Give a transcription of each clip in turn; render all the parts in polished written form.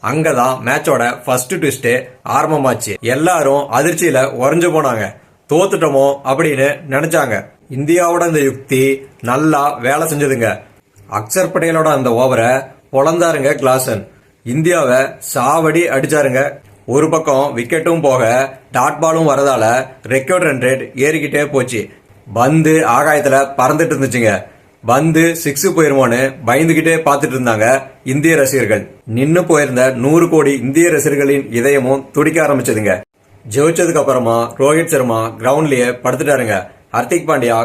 அங்கதான் மேட்சோட first twist ஆரம்பமாச்சு. எல்லாரும் அதிர்ச்சியில உறைஞ்சு போனாங்க. தோத்துட்டோமோ அப்படின்னு நினைச்சாங்க. இந்தியாவோட இந்த யுக்தி நல்லா வேலை செஞ்சதுங்க. அக்சர் பட்டேலோட அந்த ஓவரை பொழந்தாருங்க கிளாசன். இந்தியாவை சாவடி அடிச்சாருங்க. ஒரு பக்கம் விக்கெட்டும் போக டாட் பாலும் வரதால ரெக்கார்ட் ரன் ரேட் ஏறிக்கிட்டே போச்சு. பந்து ஆகாயத்துல பறந்துட்டு இருந்துச்சுங்க. பந்து 6 போயிருமோன்னு பயந்துகிட்டே பார்த்துட்டு இருந்தாங்க இந்திய ரசிகர்கள். நின்னு போயிருந்த 100 கோடி இந்திய ரசிகர்களின் இதயமும் துடிக்க ஆரம்பிச்சதுங்க. ஜெயிச்சதுக்கு அப்புறமா ரோஹித் சர்மா கிரவுண்ட்லயே படுத்துட்டாருங்க. Hardik Pandya.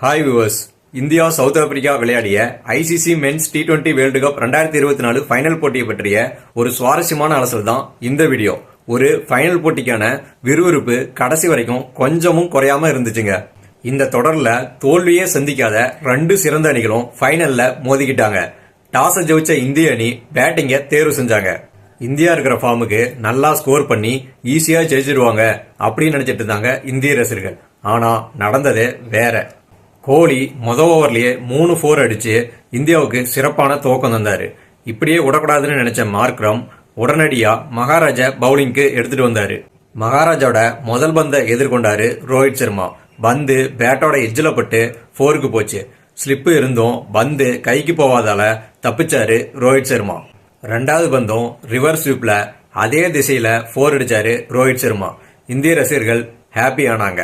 Hi viewers, India South Africa விளையாடிய ICC men's T20 world cup 2024 final போட்டியை பற்றிய ஒரு சுவாரஸ்யமான அலசல் தான் இந்த வீடியோ. ஒரு ஃபைனல் போட்டிக்கான விறுவிறுப்பு கடைசி வரைக்கும் கொஞ்சமும் குறையாம இருந்துச்சுங்க. இந்த தொடர்ல தோல்வியே சந்திக்காத 2 சிறந்த அணிகளும் ஃபைனல்ல மோதிக்கிட்டாங்க. டாஸ் ஜெயிச்ச இந்திய அணி பேட்டிங்க தேர்வு செஞ்சாங்க. இந்தியா இருக்கிற ஃபார்முக்கு நல்லா ஸ்கோர் பண்ணி ஈஸியா ஜெயிச்சிருவாங்க அப்படின்னு நினைச்சிட்டு இருந்தாங்க இந்திய ரசிகர்கள். ஆனா நடந்ததே வேற. கோலி ஓவர்லயே 3 4 அடிச்சு இந்தியாவுக்கு சிறப்பான துவக்கம் தந்தாரு. இப்படியே விடக்கூடாதுன்னு நினைச்ச மார்க்ரம் உடனடியா மகாராஜா பவுலிங்க்கு எடுத்துட்டு வந்தாரு. மகாராஜாவோட முதல் பந்தை எதிர்கொண்டாரு ரோஹித் சர்மா. பந்து பேட்டோட எஜ்ஜில் பட்டு 4க்கு போச்சு. ஸ்லிப்பு இருந்தும் பந்து கைக்கு போவாதால தப்பிச்சாரு ரோஹித் சர்மா. 2வது பந்தும் ரிவர்ஸ் ஸ்வீப்ல அதே திசையில 4 அடிச்சாரு ரோஹித் சர்மா. இந்திய ரசிகர்கள் ஹாப்பி ஆனாங்க.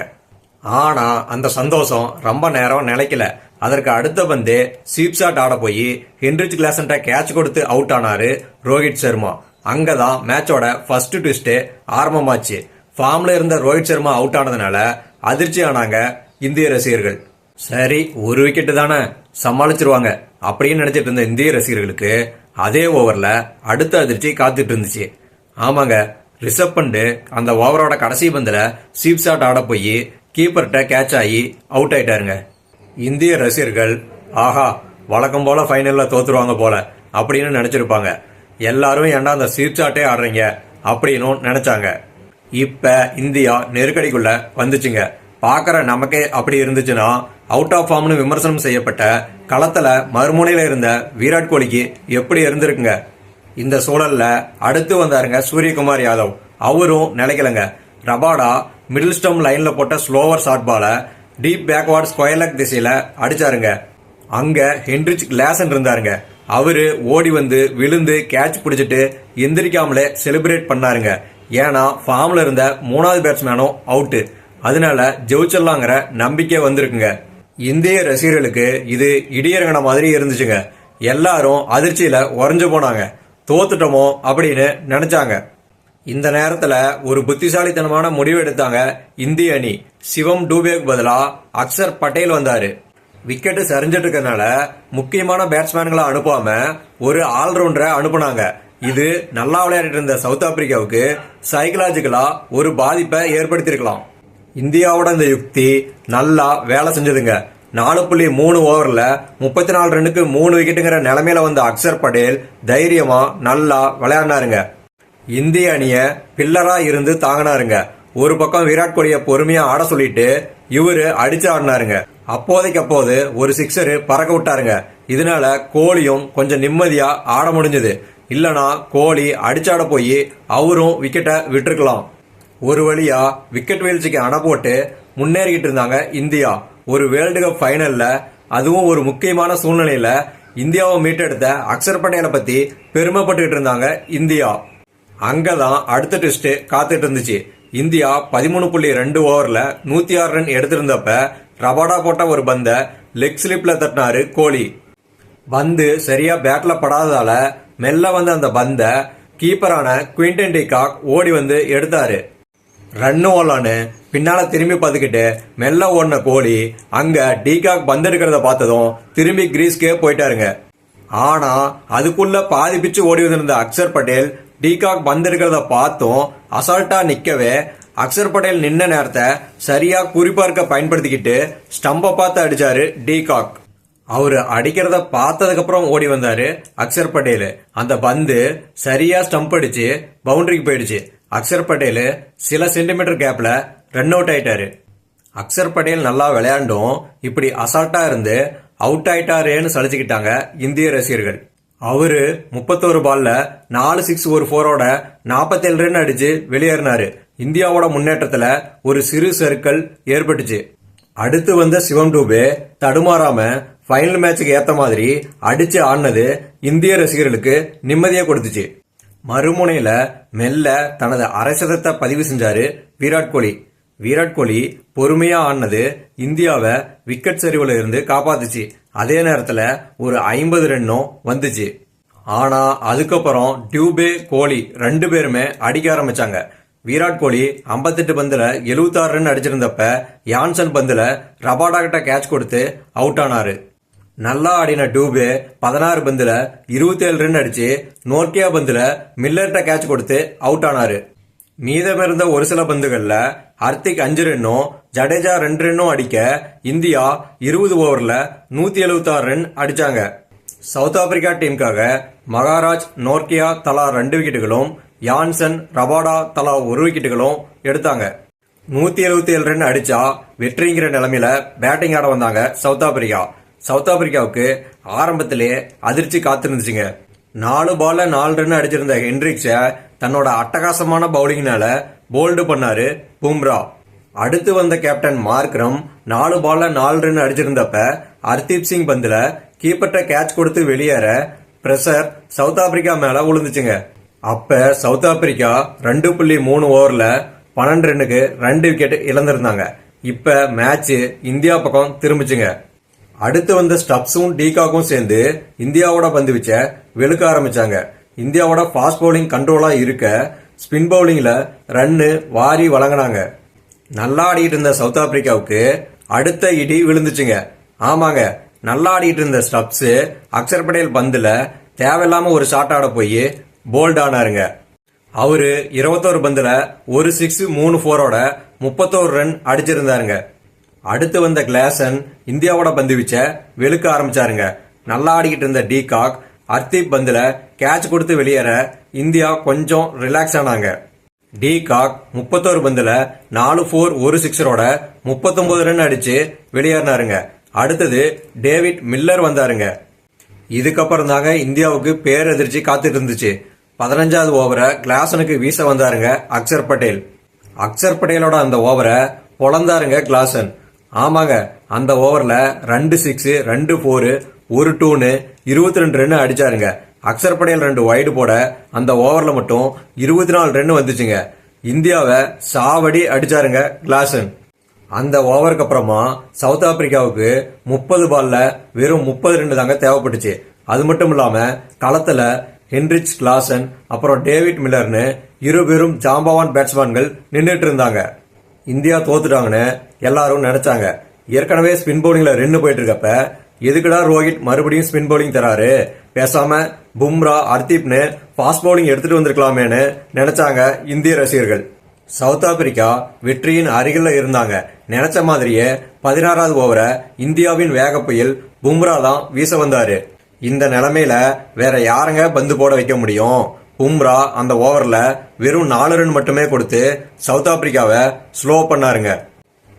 ஆனா அந்த சந்தோஷம் ரொம்ப நேரம் நிலைக்கல. அதற்கு அடுத்த பந்தே ஸ்வீப் ஷாட் ஆட போய் ஹென்ரிச் கிளாசன்ட்ட கேட்ச் கொடுத்து அவுட் ஆனாரு ரோஹித் சர்மா. அங்கதான் மேட்சோட ஃபர்ஸ்ட் ட்விஸ்ட் ஆரம்பமாச்சு. ஃபார்ம்ல இருந்த ரோஹித் சர்மா அவுட் ஆனதுனால அதிர்ச்சி ஆனாங்க இந்திய ரசிகர்கள். சரி, ஒரு விக்கெட் தானே சமாளிச்சிருவாங்க அப்படின்னு நினைச்சிட்டு இருந்த இந்திய ரசிகர்களுக்கு அதே ஓவர்ல அடுத்த அதிர்ச்சி காத்துட்டு இருந்துச்சு. ஆமாங்க, ரிஷப் பண்ட் அந்த ஓவரோட கடைசி பந்துல ஸ்வீப் ஷாட் ஆட போய் கீப்பர்கிட்ட கேட்ச் ஆகி அவுட் ஆயிட்டாருங்க. இந்திய ரசிகர்கள் ஆஹா வழக்கம் போல ஃபைனல்ல தோத்துருவாங்க போல அப்படின்னு நினைச்சிருப்பாங்க. எல்லாரும் ஏன்டா அந்த ஸ்வீப் ஷாட்டே ஆடுறீங்க அப்படின்னு நினைச்சாங்க. இப்ப இந்தியா நெருக்கடிக்குள்ள வந்துச்சுங்க. பாக்குற நமக்கே அப்படி இருந்துச்சுன்னா அவுட் ஆஃப் ஃபார்ம்னு விமர்சனம் செய்யப்பட்ட களத்துல மறுமுனையில இருந்த விராட் கோலிக்கு எப்படி இருந்திருக்குங்க. இந்த சூழல்ல அடுத்து வந்தாருங்க சூரியகுமார் யாதவ். அவரும் நிலைக்கலங்க. ரபாடா மிடில் ஸ்டம்ப் லைன்ல போட்ட ஸ்லோவர் ஷாட் பால டீப் பேக்வார்ட் ஸ்கொயர் லெக் திசையில அடிச்சாருங்க. அங்க ஹென்ரிச் கிளாசன் இருந்தாருங்க. அவரு ஓடி வந்து விழுந்து கேட்ச் பிடிச்சிட்டு எந்திரிக்காமலே செலிப்ரேட் பண்ணாருங்க. ஏன்னா ஃபார்ம்ல இருந்த 3வது பேட்ஸ்மேனும் அவுட்டு. அதனால ஜெயிச்சிடலாங்கிற நம்பிக்கை வந்திருக்குங்க. இந்திய ரசிகர்களுக்கு இது இடியரங்கன மாதிரி இருந்துச்சுங்க. எல்லாரும் அதிர்ச்சியில உறைஞ்சு போனாங்க. தோத்துட்டோமோ அப்படின்னு நினைச்சாங்க. இந்த நேரத்துல ஒரு புத்திசாலித்தனமான முடிவு எடுத்தாங்க இந்திய அணி. சிவம் டூபேக்கு பதிலா அக்சர் பட்டேல் வந்தாரு. விக்கெட் சரிஞ்சிட்டு இருக்கனால முக்கியமான பேட்ஸ்மேன்களை அனுப்பாம ஒரு ஆல்ரவுண்டரை அனுப்புனாங்க. இது நல்லா விளையாடிட்டு இருந்த சவுத் ஆப்பிரிக்காவுக்கு சைக்கலாஜிக்கலா ஒரு பாதிப்பை ஏற்படுத்தியிருக்கலாம். இந்தியாவோட இந்த யுக்தி நல்லா வேலை செஞ்சதுங்க. 4.3 ஓவர்ல 34 ரன்னுக்கு 3 விக்கெட்டுங்கிற நிலைமையில வந்த அக்சர் பட்டேல் தைரியமா நல்லா விளையாடினாருங்க. இந்திய அணிய பில்லரா இருந்து தாங்கினாருங்க. ஒரு பக்கம் விராட் கோலிய பொறுமையா ஆட சொல்லிட்டு இவரு அடிச்சு ஆடினாருங்க. அப்போதைக்கு அப்போது ஒரு சிக்ஸர் பறக்க விட்டாருங்க. இதனால கோலியும் கொஞ்சம் நிம்மதியா ஆட முடிஞ்சது. இல்லனா கோலி அடிச்சாட போய் அவரும் விக்கெட்டை விட்டுருக்கலாம். ஒரு வழியா விக்கெட் வீழ்ச்சிக்கு அணை போட்டு முன்னேறிக்கிட்டு இருந்தாங்க இந்தியா. ஒரு வேர்ல்டு கப் ஃபைனல்ல, அதுவும் ஒரு முக்கியமான சூழ்நிலையில இந்தியாவை மீட்டெடுத்த அக்சர் பட்டேலை பத்தி பெருமைப்பட்டு இருந்தாங்க இந்தியா. அங்கதான் அடுத்த டெஸ்ட் காத்துட்டு இருந்துச்சு. இந்தியா 13.2 ஓவர்ல 106 ரன் எடுத்திருந்தப்ப ரபாடா போட்ட ஒரு பந்த லெக் ஸ்லிப்ல தட்டினாரு கோலி. பந்து சரியா பேட்ல படாததால மெல்ல வந்த அந்த பந்த கீப்பரான குவிண்டன் டி காக் ஓடி வந்து எடுத்தாரு. ரன்னு ஓடலான்னு பின்னால திரும்பி பார்த்துக்கிட்டு மெல்ல ஓடின கோலி அங்க டி காக் பந்து எடுக்கிறத பார்த்ததும் திரும்பி கிரீஸ்கே போயிட்டாருங்க. ஆனா அதுக்குள்ள பாதி பிச்சு ஓடி வந்திருந்த அக்சர் பட்டேல் டி காக் பந்து எடுக்கிறத பார்த்தும் அசால்ட்டா நிக்கவே அக்சர் பட்டேல் நின்ன நேரத்தை சரியா குறிப்பார்க்க பயன்படுத்திக்கிட்டு ஸ்டம்ப பார்த்து அடிச்சாரு டி காக். அவரு அடிக்கிறத பார்த்ததுக்கு அப்புறம் ஓடி வந்தாரு அக்சர் பட்டேல். அந்த பந்து சரியா ஸ்டம்ப் அடிச்சு பவுண்டரிக்கு போயிடுச்சு. அக்சர் பட்டேல் சில சென்டிமீட்டர் கேப்ல ரன் அவுட் ஆயிட்டாரு. அக்சர் பட்டேல் நல்லா விளையாண்டும் இப்படி அசால்ட்டா இருந்து அவுட் ஆயிட்டாரேன்னு சலிச்சுக்கிட்டாங்க இந்திய ரசிகர்கள். அவரு 31 பால்ல 4 6 ஒரு 4ஓட 47 ரன் அடிச்சு வெளியேறினாரு. இந்தியாவோட முன்னேற்றத்துல ஒரு சிறு சறுக்கல் ஏற்பட்டுச்சு. அடுத்து வந்த சிவம் டூபே தடுமாறாம ஃபைனல் மேட்சுக்கு ஏத்த மாதிரி அடிச்சு ஆடினது இந்திய ரசிகர்களுக்கு நிம்மதியை கொடுத்துச்சு. மறுமுனையில மெல்ல தனது அரை சதத்தை பதிவு செஞ்சாரு விராட் கோலி. விராட் கோலி பொறுமையா ஆடினது இந்தியாவை விக்கெட் சரிவுல இருந்து காப்பாத்துச்சு. அதே நேரத்துல ஒரு 50 ரன்னும் வந்துச்சு. ஆனா அதுக்கப்புறம் டியூபே கோலி 2 பேருமே அடிக்க ஆரம்பிச்சாங்க. விராட் கோலி 58 பந்துல 76 ரன் அடிச்சிருந்தப்ப யான்சன் பந்துல ரபாடா கிட்ட கேட்ச் கொடுத்து அவுட் ஆனாரு. நல்லா ஆடின டியூபே 16 பந்துல 27 ரன் அடிச்சு நோர்கியா பந்துல மில்லர்ட்ட கேட்ச் கொடுத்து அவுட் ஆனாரு. மீதமிருந்த ஒரு சில பந்துகள்ல ஹர்திக் 5 ரன்னும் ஜடேஜா 2 ரன்னும் அடிக்க இந்தியா 20 ஓவர்ல 176 ரன் அடிச்சாங்க. சவுத் ஆப்பிரிக்கா டீமுக்காக மகாராஜ் நோர்கியா தலா 2 விக்கெட்டுகளும் யான்சன் ரபாடா தலா 1 விக்கெட்டுகளும் எடுத்தாங்க. 177 ரன் அடிச்சா வெற்றிங்கிற நிலைமையில பேட்டிங் ஆட வந்தாங்க சவுத் ஆப்பிரிக்கா. சவுத் ஆப்பிரிக்காவுக்கு ஆரம்பத்திலே அதிர்ச்சி காத்திருந்துச்சுங்க. 4 பால்ல 4 ரன் அடிச்சிருந்த ஹென்ரிக்ஸ தன்னோட அட்டகாசமான பவுலிங்னால போல்டு பண்ணாரு பும்ரா. அடுத்து வந்த கேப்டன் மார்க்ரம் 4 பால்ல 4 ரன் அடிச்சிருந்தப்ப ஹர்தீப் சிங் பந்துல கீப்பர்ட்ட கேட்ச் கொடுத்து வெளியேற பிரஷர் சவுத் ஆப்பிரிக்கா மேல விழுந்துச்சுங்க. அப்ப சவுத் ஆப்பிரிக்கா 2.3 ஓவர்ல 12 ரன்னுக்கு 2 விக்கெட் இழந்திருந்தாங்க. இப்ப மேட்ச் இந்தியா பக்கம் திரும்பிச்சுங்க. அடுத்து வந்த ஸ்டப்ஸும் டீகாக்கும் சேர்ந்து இந்தியாவோட பந்து வீச்ச வெளுக்க ஆரம்பிச்சாங்க. இந்தியாவோட ஃபாஸ்ட் பவுலிங் கண்ட்ரோலா இருக்க ஸ்பின் பவுலிங்ல ரன்னு வாரி வழங்கினாங்க. நல்லா ஆடிட்டு இருந்த சவுத் ஆப்பிரிக்காவுக்கு அடுத்த இடி விழுந்துச்சுங்க. ஆமாங்க, நல்லா ஆடிட்டு இருந்த ஸ்டப்ஸ் அக்சர் பட்டேல் பந்துல தேவையில்லாம ஒரு ஷாட் ஆட போய் போல்ட் ஆனாருங்க. அவரு 21 பந்துல 1 6 3 4ஓட 31 ரன் அடிச்சிருந்தாருங்க. அடுத்து வந்த கிளாசன் இந்தியாவோட பந்து வீச்ச வெளுக்க ஆரம்பிச்சாருங்க. நல்லா ஆடிக்கிட்டு இருந்த டீகாக் ஹர்தீப் பந்துல கேட்ச் கொடுத்து வெளியேற இந்தியா கொஞ்சம் ரிலாக்ஸ் ஆனாங்க. டீகாக் 31 பந்துல 4 4 1 6ஓட 39 ரன் அடிச்சு வெளியேறினாருங்க. அடுத்தது டேவிட் மில்லர் வந்தாருங்க. இதுக்கப்புறம் தாங்க இந்தியாவுக்கு பேரதிர்ச்சி காத்துட்டு இருந்துச்சு. 15வது ஓவரை கிளாசனுக்கு வீச வந்தாருங்க அக்சர் பட்டேல். அக்சர் பட்டேலோட அந்த ஓவரை பொளந்தாருங்க கிளாசன். ஆமாங்க, அந்த ஓவர்ல 2 6 2 4 1 2ன்னு 22 ரன் அடிச்சாருங்க. அக்சர் பட்டேல் 2 வைடு போட அந்த ஓவர்ல மட்டும் 24 ரன் வந்துச்சுங்க. இந்தியாவை சாவடி அடிச்சாருங்க கிளாசன். அந்த ஓவருக்கு அப்புறமா சவுத் ஆப்பிரிக்காவுக்கு 30 பால்ல வெறும் 30 ரன் தாங்க தேவைப்பட்டுச்சு. அது மட்டும் இல்லாம களத்துல ஹென்ரிச் கிளாசன் அப்புறம் டேவிட் மில்லர்னு இருபெரும் ஜாம்பவான் பேட்ஸ்மேன்கள் நின்றுட்டு இருந்தாங்க. இந்தியா தோத்துட்டாங்கன்னு எல்லாரும் நினைச்சாங்க. ஏற்கனவே ஸ்பின் பவுலிங்ல ரென்னு போயிட்டு இருக்கப்ப எதுக்குடா ரோஹித் மறுபடியும் ஸ்பின் பவுலிங் தராரு, பேசாம பும்ரா ஹர்தீப்னு ஃபாஸ்ட் பவுலிங் எடுத்துட்டு வந்திருக்கலாமேன்னு நினைச்சாங்க இந்திய ரசிகர்கள். சவுத் ஆப்பிரிக்கா வெற்றியின் அருகில இருந்தாங்க. நினைச்ச மாதிரியே 16வது ஓவரை இந்தியாவின் வேக புயல் பும்ரா தான் வீச வந்தாரு. இந்த நிலைமையில வேற யாருங்க பந்து போட வைக்க முடியும்? பும்ரா அந்த ஓவர்ல வெறும் 4 ரன் மட்டுமே கொடுத்து சவுத் ஆப்பிரிக்காவை ஸ்லோ பண்ணாருங்க.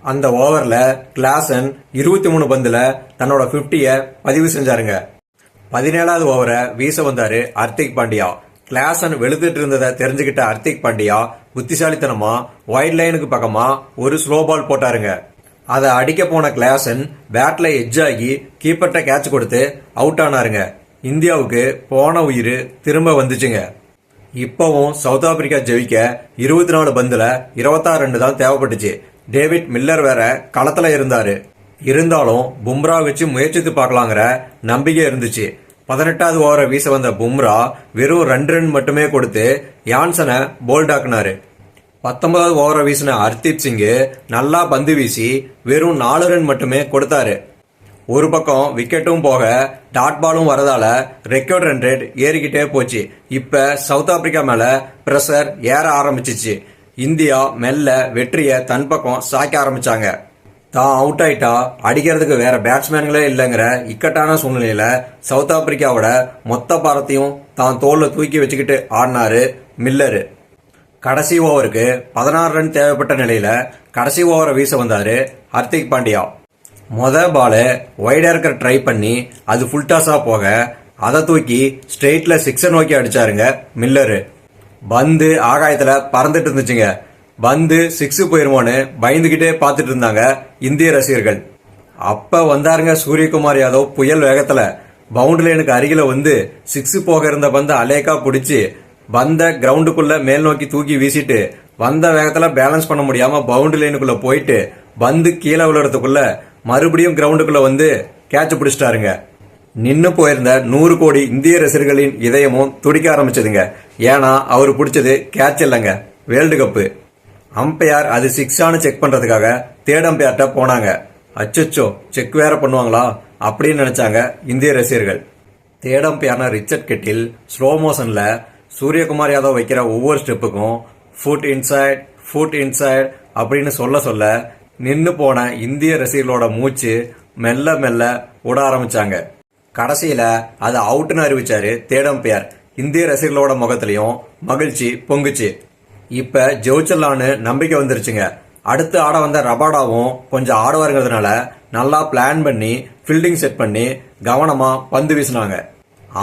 அந்த ஓவர்ல கிளாசன் 23 பந்துல தன்னோட 50ய பதிவு செஞ்சாருங்க. 17வது ஓவரை வீச வந்தாரு ஹர்திக் பாண்டியா. கிளாசன் வெளுத்துட்டு இருந்ததை தெரிஞ்சுக்கிட்ட ஹர்திக் பாண்டியா புத்திசாலித்தனமா வைட் லைனுக்கு பக்கமா ஒரு ஸ்லோ பால் போட்டாருங்க. அதை அடிக்க போன கிளாசன் பேட்ல எட்ஜ் ஆகி கீப்பர்ட்ட கேட்ச் கொடுத்து அவுட் ஆனாருங்க. இந்தியாவுக்கு போன உயிர் திரும்ப வந்துச்சுங்க. இப்பவும் சவுத் ஆப்பிரிக்கா ஜெயிக்க 24 பந்துல 26 ரன் தான் தேவைப்பட்டுச்சு. டேவிட் மில்லர் வேற களத்துல இருந்தாரு. இருந்தாலும் பும்ரா வச்சு முயற்சித்து பார்க்கலாங்கிற நம்பிக்கை இருந்துச்சு. 18வது ஓவரை வீச வந்த பும்ரா வெறும் 2 ரன் மட்டுமே கொடுத்து யான்சனை போல்ட் ஆக்குனாரு. 19வது ஓவரை வீசின ஹர்தீப் சிங் நல்லா பந்து வீசி வெறும் 4 ரன் மட்டுமே கொடுத்தாரு. ஒரு பக்கம் விக்கெட்டும் போக டாட் பாலும் வரதால ரெக்கார்ட் ரன் ரேட் ஏறிக்கிட்டே போச்சு. இப்ப சவுத் ஆப்பிரிக்கா மேல பிரஷர் ஏற ஆரம்பிச்சிச்சு. இந்தியா மெல்ல வெற்றியை தன் பக்கம் சாய்க்க ஆரம்பிச்சாங்க. தான் அவுட் ஆயிட்டா அடிக்கிறதுக்கு வேற பேட்ஸ்மேன்களே இல்லைங்கிற இக்கட்டான சூழ்நிலையில சவுத் ஆப்பிரிக்காவோட மொத்த பாரத்தையும் தான் தோல்ல தூக்கி வச்சுக்கிட்டு ஆடினாரு மில்லரு. கடைசி ஓவருக்கு 16 ரன் தேவைப்பட்ட நிலையில கடைசி ஓவரை வீச வந்தாரு ஹர்திக் பாண்டியா. பாலு வைடா இருக்க ட்ரை பண்ணி அது ஃபுல் டாஸா போக அதை தூக்கி ஸ்ட்ரெயிட்ல சிக்ஸர் நோக்கி அடிச்சாருங்க மில்லரு. பந்து ஆகாயத்துல பறந்துட்டு இருந்துச்சுங்க. பந்து சிக்ஸ் போயிருமோன்னு பயந்துகிட்டே பார்த்துட்டு இருந்தாங்க இந்திய ரசிகர்கள். அப்ப வந்தாருங்க சூரியகுமார் யாதவ் புயல் வேகத்துல. பவுண்டரி லைனுக்கு அருகில வந்து சிக்ஸ் போக இருந்த பந்த அலேக்கா பிடிச்சி பந்த கிரவுண்டுக்குள்ள மேல் நோக்கி தூக்கி வீசிட்டு வந்த வேகத்துல பேலன்ஸ் பண்ண முடியாம பவுண்டரி லைனுக்குள்ள போயிட்டு பந்து கீழே விழுறதுக்குள்ள மறுபடியும் கிரவுண்டுக்குள்ள வந்து கேட்ச் பிடிச்சிட்டாருங்க. நின்னு போயிருந்த 100 கோடி இந்திய ரசிகர்களின் இதயமும் துடிக்க ஆரம்பிச்சதுங்க. ஏன்னா அவர் பிடிச்சது கேட்ச் இல்லைங்க, வேர்ல்டு கப்பு. அம்பையார் அது சிக்ஸானு செக் பண்றதுக்காக தேர்ட் அம்பையார்ட்ட போனாங்க. அச்சோ, செக் வேற பண்ணுவாங்களா அப்படின்னு நினைச்சாங்க இந்திய ரசிகர்கள். தேர்ட் அம்பையார்னா ரிச்சர்ட் கெட்டில் ஸ்லோ மோஷன்ல சூரியகுமார் யாதவ் வைக்கிற ஒவ்வொரு ஸ்டெப்புக்கும் ஃபுட் இன்சைட் அப்படின்னு சொல்ல நின்னு போன இந்திய ரசிகர்களோட மூச்சு மெல்ல மெல்ல விட ஆரம்பிச்சாங்க. கடைசியில அது அவுட்னு அறிவிச்சாரு தேர்ட் அம்பையார். இந்திய ரசிகர்களோட முகத்திலையும் மகிழ்ச்சி பொங்குச்சு. இப்ப ஜெயிச்சிடலான்னு நம்பிக்கை வந்துருச்சுங்க. அடுத்து ஆட வந்த ரபாடாவும் கொஞ்சம் ஆடுவாருங்கிறதுனால நல்லா பிளான் பண்ணி ஃபீல்டிங் செட் பண்ணி கவனமா பந்து வீசினாங்க.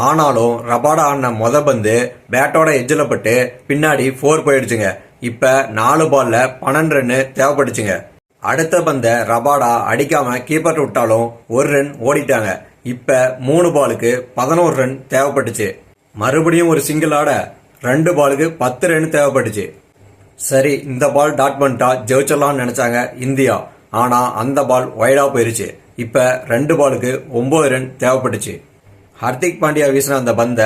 ஆனாலும் ரபாடா ஆடின பந்து பேட்டோட எஜ்ஜில் பட்டு பின்னாடி 4 போயிடுச்சுங்க. இப்ப 4 பால்ல 12 ரன் தேவைப்பட்டுச்சுங்க. அடுத்த பந்த ரபாடா அடிக்காம கீப்பர் விட்டாலும் 1 ரன் ஓடிட்டாங்க. இப்ப 3 பாலுக்கு 11 ரன் தேவைப்பட்டுச்சு. மறுபடியும் ஒரு சிங்கிள் ஆட 2 பாலுக்கு 10 ரன் தேவைப்பட்டுச்சு. சரி, இந்த பால் டாட் பண்ணிட்டா ஜெயிச்சிடலாம்னு நினைச்சாங்க இந்தியா. ஆனா அந்த பால் வைடா போயிருச்சு. இப்ப 2 பாலுக்கு 9 ரன் தேவைப்பட்டுச்சு. ஹர்திக் பாண்டியா வீசின அந்த பந்த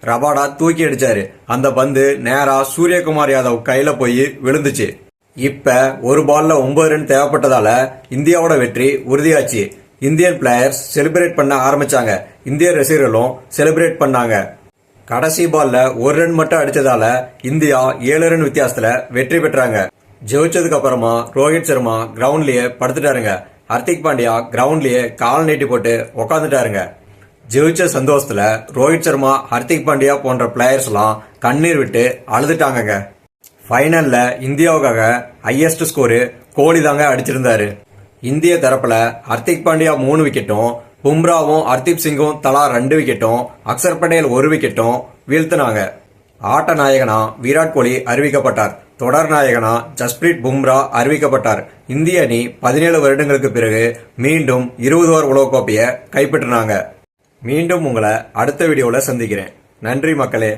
ரபாடா தூக்கி அடிச்சாரு. அந்த பந்து நேரா சூரியகுமார் யாதவ் கையில போய் விழுந்துச்சு. இப்ப ஒரு பால்ல 9 ரன் தேவைப்பட்டதால இந்தியாவோட வெற்றி உறுதியாச்சு. இந்தியன் பிளேயர்ஸ் செலிப்ரேட் பண்ண ஆரம்பிச்சாங்க. இந்திய ரசிகர்களும் செலிப்ரேட் பண்ணாங்க. கடைசி பால்ல 1 ரன் மட்டும் அடிச்சதால இந்தியா 7 ரன் வித்தியாசத்துல வெற்றி பெற்றாங்க. ஜெயிச்சதுக்கு அப்புறமா ரோஹித் சர்மா கிரவுண்ட்லயே படுத்துட்டாருங்க. ஹர்திக் பாண்டியா கிரவுண்ட்லயே கால் நீட்டி போட்டு உக்காந்துட்டாருங்க. ஜெயிச்ச சந்தோஷத்துல ரோஹித் சர்மா, ஹர்திக் பாண்டியா போன்ற பிளேயர்ஸ் எல்லாம் கண்ணீர் விட்டு அழுதுட்டாங்க. ஃபைனல்ல இந்தியாவுக்காக ஹையஸ்ட் ஸ்கோரு கோலி தாங்க அடிச்சிருந்தாரு. இந்திய தரப்புல ஹர்திக் பாண்டியா 3 விக்கெட்டும், பும்ராவும் ஹர்தீப் சிங்கும் தலா 2 விக்கெட்டும், அக்சர் பட்டேல் 1 விக்கெட்டும் வீழ்த்தினாங்க. ஆட்ட நாயகனா விராட் கோலி அறிவிக்கப்பட்டார். தொடர் நாயகனா ஜஸ்பிரீத் பும்ரா அறிவிக்கப்பட்டார். இந்திய அணி 17 வருடங்களுக்கு பிறகு மீண்டும் 20 ஓவர் உலகக்கோப்பையை கைப்பற்றினாங்க. மீண்டும் உங்களை அடுத்த வீடியோல சந்திக்கிறேன். நன்றி மக்களே.